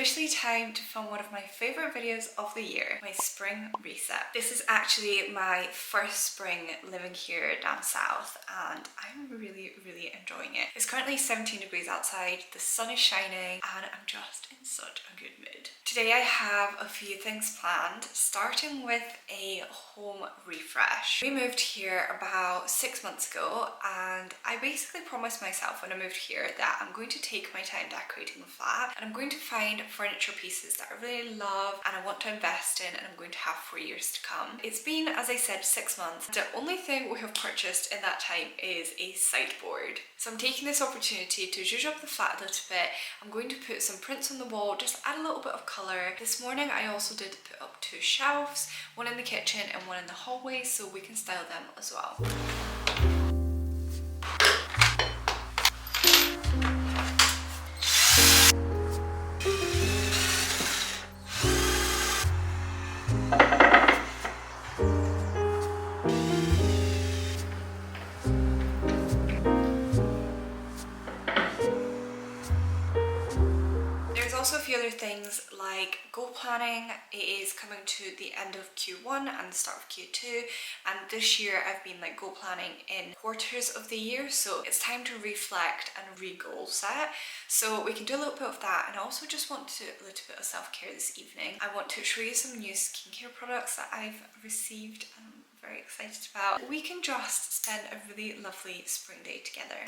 officially time to film one of my favourite videos of the year, my spring reset. This is actually my first spring living here down south and I'm really enjoying it. It's currently 17 degrees outside, the sun is shining and I'm just in such a good mood. Today I have a few things planned, starting with a home refresh. We moved here about 6 months ago and I basically promised myself when I moved here that I'm going to take my time decorating the flat and I'm going to find furniture pieces that I really love and I want to invest in and I'm going to have for years to come. It's been, as I said, 6 months. The only thing we have purchased in that time is a sideboard. So I'm taking this opportunity to zhuzh up the flat a little bit. I'm going to put some prints on the wall, just add a little bit of colour. This morning I also did put up 2 shelves, one in the kitchen and one in the hallway, so we can style them as well. Also a few other things like goal planning. It is coming to the end of Q1 and the start of Q2, and this year I've been like goal planning in quarters of the year, so it's time to reflect and re-goal set. So we can do a little bit of that, and I also just want to do a little bit of self-care this evening. I want to show you some new skincare products that I've received and I'm very excited about. We can just spend a really lovely spring day together.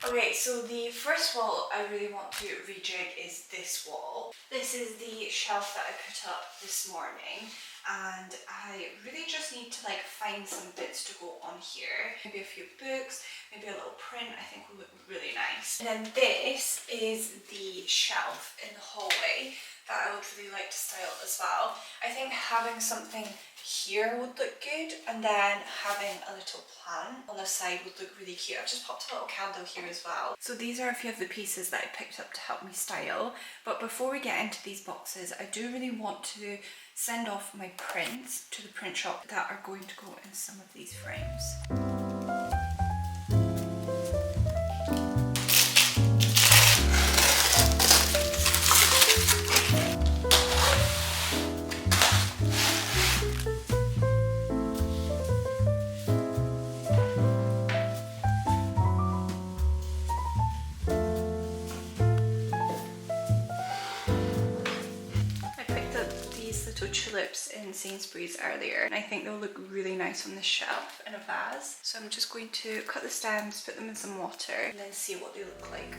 Okay, so the first wall I really want to rejig is this wall. This is the shelf that I put up this morning and I really just need to like find some bits to go on here. Maybe a few books, maybe a little print I think will look really nice. And then this is the shelf in the hallway that I would really like to style as well. I think having something here would look good, and then having a little plant on the side would look really cute. I've just popped a little candle here as well. So these are a few of the pieces that I picked up to help me style. But before we get into these boxes, I do really want to send off my prints to the print shop that are going to go in some of these frames. Tulips in Sainsbury's earlier and I think they'll look really nice on this shelf in a vase. So I'm just going to cut the stems, put them in some water and then see what they look like.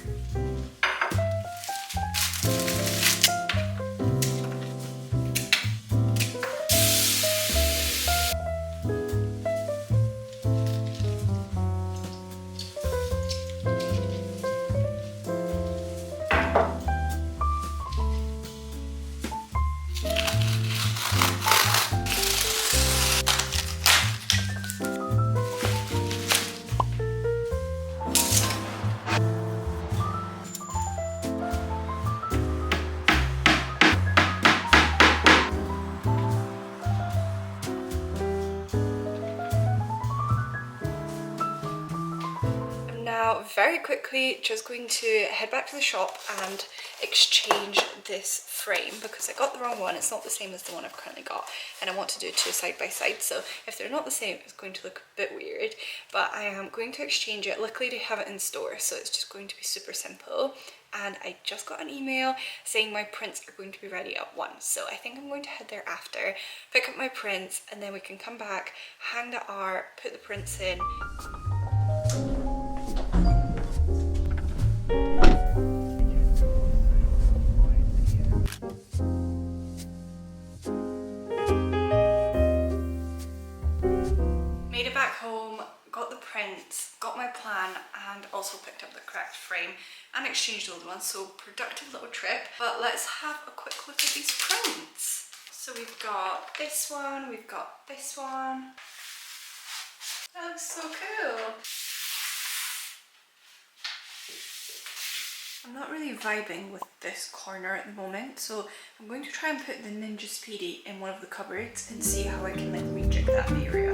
Now, very quickly, just going to head back to the shop and exchange this frame because I got the wrong one. It's not the same as the one I've currently got and I want to do 2 side by side, so if they're not the same it's going to look a bit weird, but I am going to exchange it. Luckily they have it in store, so it's just going to be super simple. And I just got an email saying my prints are going to be ready at 1, so I think I'm going to head there after, pick up my prints and then we can come back, hang the art, put the prints in. Made it back home, got the prints, got my plan and also picked up the correct frame and exchanged all the ones, so productive little trip. But let's have a quick look at these prints. So we've got this one, we've got this one. That looks so cool. I'm not really vibing with this corner at the moment, so I'm going to try and put the Ninja Speedy in one of the cupboards and see how I can like rejig that area.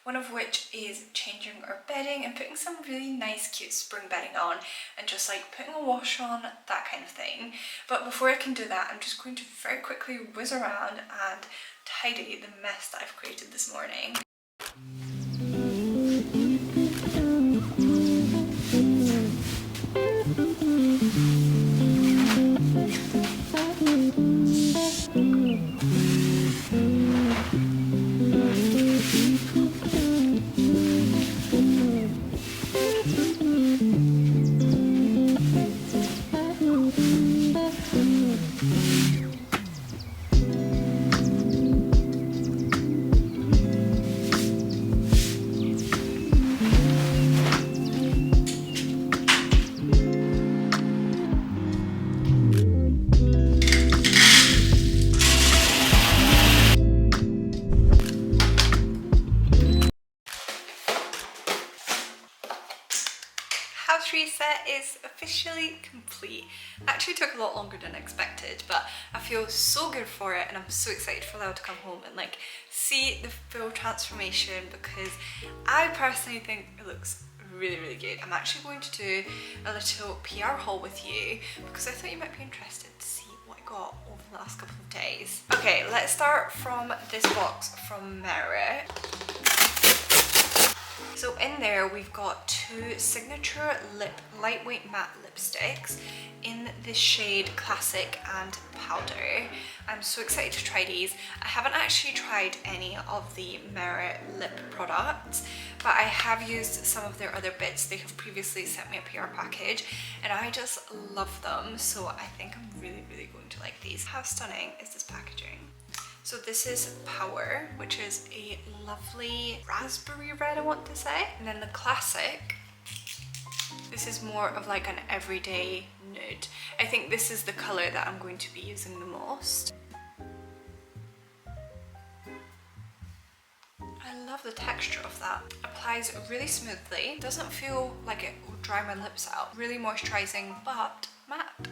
one of which is changing our bedding and putting some really nice cute spring bedding on and just like putting a wash on, that kind of thing. But before I can do that, I'm just going to very quickly whiz around and tidy the mess that I've created this morning. House reset is officially complete. It actually took a lot longer than expected, but I feel so good for it and I'm so excited for Lau to come home and like see the full transformation, because I personally think it looks really good. I'm actually going to do a little PR haul with you because I thought you might be interested to see what I got over the last couple of days. Okay, let's start from this box from Merit. So in there we've got two signature lightweight matte lipsticks in the shade Classic and Powder. I'm so excited to try these. I haven't actually tried any of the Merit lip products, but I have used some of their other bits. They have previously sent me a PR package and I just love them, so I think I'm really going to like these. How stunning is this packaging? So this is Power, which is a lovely raspberry red, I want to say. And then the Classic, this is more of like an everyday nude. I think this is the colour that I'm going to be using the most. I love the texture of that. Applies really smoothly. Doesn't feel like it will dry my lips out. Really moisturising, but matte.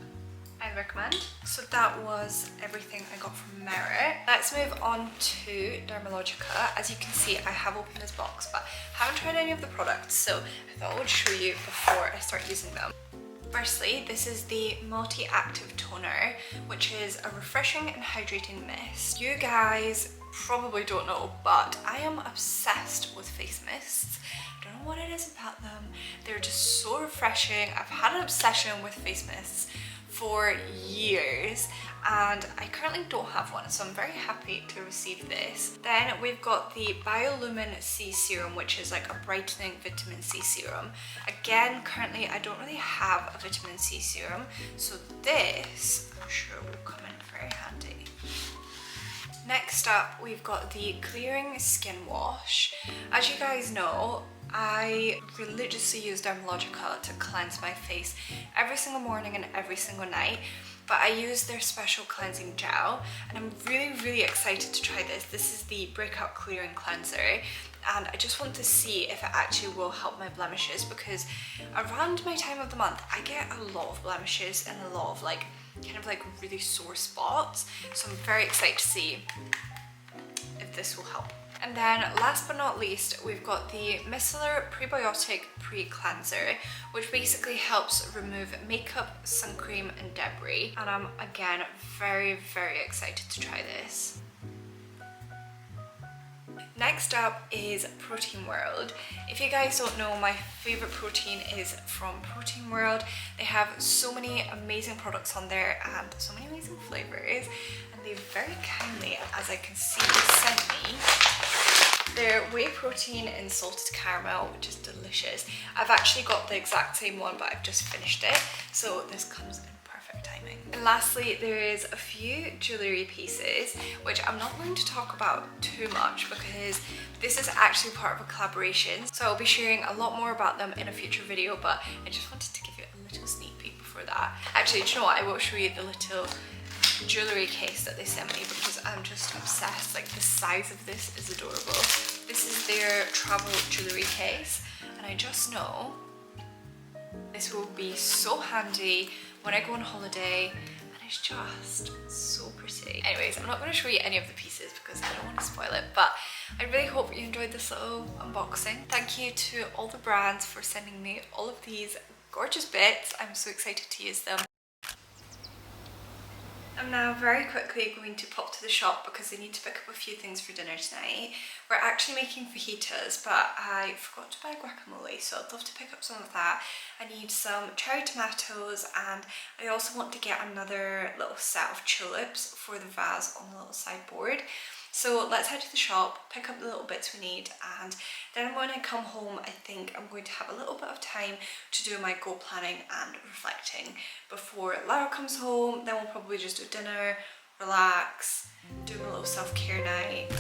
I recommend. So that was everything I got from Merit. Let's move on to Dermalogica. As you can see, I have opened this box, but haven't tried any of the products, so I thought I would show you before I start using them. Firstly, this is the Multi-Active Toner, which is a refreshing and hydrating mist. You guys probably don't know, but I am obsessed with face mists. I don't know what it is about them. They're just so refreshing. I've had an obsession with face mists for years and I currently don't have one, so I'm very happy to receive this. Then we've got the Biolumin C Serum, which is like a brightening vitamin C serum. Again, currently I don't really have a vitamin C serum, so this I'm sure will come in very handy. Next up, we've got the Clearing Skin Wash. As you guys know, I religiously use Dermalogica to cleanse my face every single morning and every single night, but I use their special cleansing gel and I'm really excited to try this. This is the Breakout Clearing Cleanser and I just want to see if it actually will help my blemishes, because around my time of the month I get a lot of blemishes and a lot of like kind of like really sore spots, so I'm very excited to see if this will help. And then last but not least, we've got the Micellar Prebiotic Pre-Cleanser, which basically helps remove makeup, sun cream and debris. And I'm again very excited to try this. Next up is Protein World. If you guys don't know, my favorite protein is from Protein World. They have so many amazing products on there and so many amazing flavors, and they very kindly, as I can see, sent me their whey protein in salted caramel, which is delicious. I've actually got the exact same one, but I've just finished it, so this comes in perfect timing. And lastly, there is a few jewellery pieces, which I'm not going to talk about too much because this is actually part of a collaboration, so I'll be sharing a lot more about them in a future video, but I just wanted to give you a little sneak peek before that. Actually, do you know what? I will show you the little jewellery case that they sent me because I'm just obsessed. Like, the size of this is adorable. This is their travel jewellery case and I just know this will be so handy when I go on holiday, and it's just so pretty. Anyways, I'm not going to show you any of the pieces because I don't want to spoil it, but I really hope you enjoyed this little unboxing. Thank you to all the brands for sending me all of these gorgeous bits. I'm so excited to use them. I'm now very quickly going to pop to the shop because I need to pick up a few things for dinner tonight. We're actually making fajitas, but I forgot to buy guacamole, so I'd love to pick up some of that. I need some cherry tomatoes, and I also want to get another little set of tulips for the vase on the little sideboard. So let's head to the shop, pick up the little bits we need, and then when I come home, I think I'm going to have a little bit of time to do my goal planning and reflecting before Lara comes home. Then we'll probably just do dinner, relax, do a little self-care night.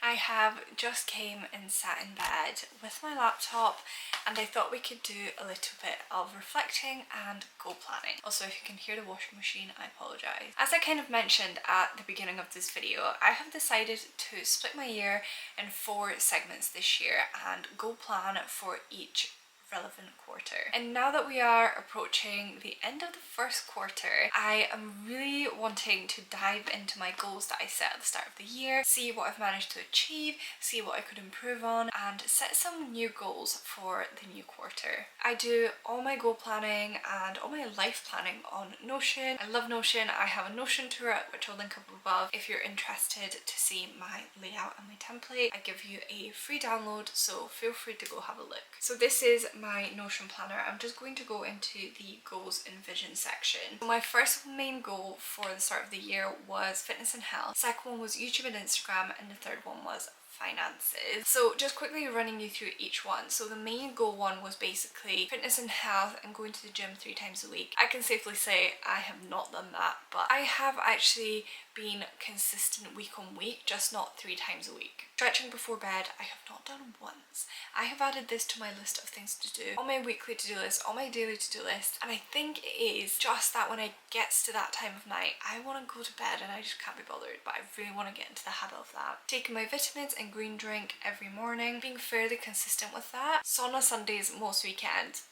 I have just came and sat in bed with my laptop, and I thought we could do a little bit of reflecting and goal planning. Also, if you can hear the washing machine, I apologise. As I kind of mentioned at the beginning of this video, I have decided to split my year in 4 segments this year and goal plan for each relevant quarter. And now that we are approaching the end of the first quarter, I am really wanting to dive into my goals that I set at the start of the year, see what I've managed to achieve, see what I could improve on, and set some new goals for the new quarter. I do all my goal planning and all my life planning on Notion. I love Notion. I have a Notion tour which I'll link up above if you're interested to see my layout and my template. I give you a free download, so feel free to go have a look. So this is my Notion planner. I'm just going to go into the goals and vision section. So my first main goal for the start of the year was fitness and health. Second one was YouTube and Instagram, and the third one was finances. So just quickly running you through each one. So the main goal one was basically fitness and health and going to the gym 3 times a week. I can safely say I have not done that, but I have actually been consistent week on week, just not 3 times a week. Stretching before bed, I have not done once. I have added this to my list of things to do, on my weekly to-do list, on my daily to-do list, and I think it is just that when it gets to that time of night, I want to go to bed and I just can't be bothered, but I really want to get into the habit of that. Taking my vitamins and green drink every morning, being fairly consistent with that. Sauna Sundays most weekends.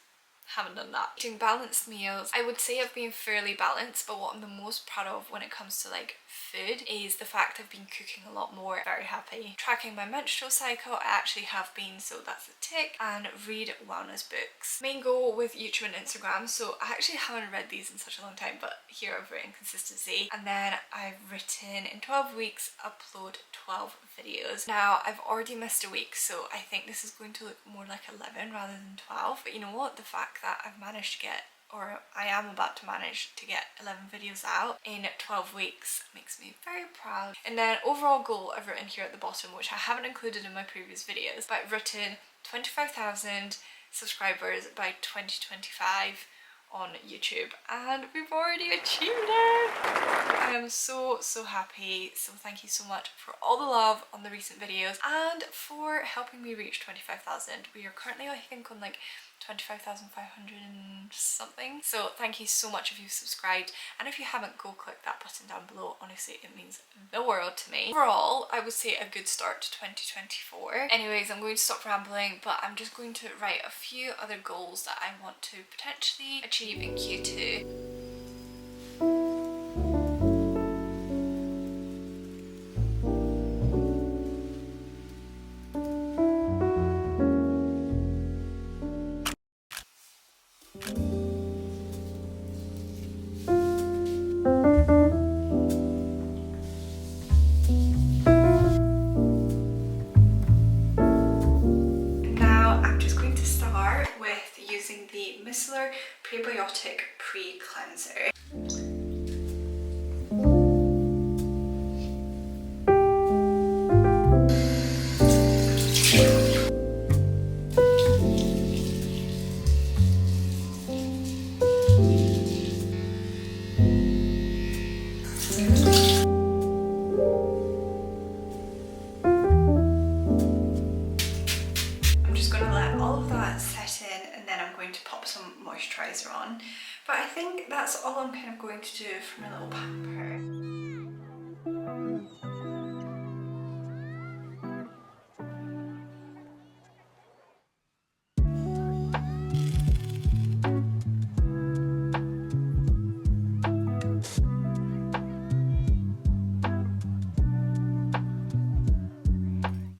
Haven't done that. Eating balanced meals. I would say I've been fairly balanced, but what I'm the most proud of when it comes to like food is the fact I've been cooking a lot more. Very happy. Tracking my menstrual cycle, I actually have been, so that's a tick. And read wellness books. Main goal with YouTube and Instagram, so I actually haven't read these in such a long time, but here I've written consistency. And then I've written in 12 weeks upload 12 videos. Now I've already missed a week, so I think this is going to look more like 11 rather than 12, but you know what, the fact that I've managed to get, or I am about to manage to get 11 videos out in 12 weeks makes me very proud. And then overall goal I've written here at the bottom, which I haven't included in my previous videos, but I've written 25,000 subscribers by 2025 on YouTube, and we've already achieved it. I am so happy, so thank you so much for all the love on the recent videos and for helping me reach 25,000. We are currently, I think, on like 25,500 and something, so thank you so much if you've subscribed, and if you haven't, go click that button down below. Honestly, it means the world to me. Overall, I would say a good start to 2024. Anyways, I'm going to stop rambling, but I'm just going to write a few other goals that I want to potentially achieve in Q2. The micellar prebiotic pre-cleanser. moisturiser on. But I think that's all I'm kind of going to do for my little pamper.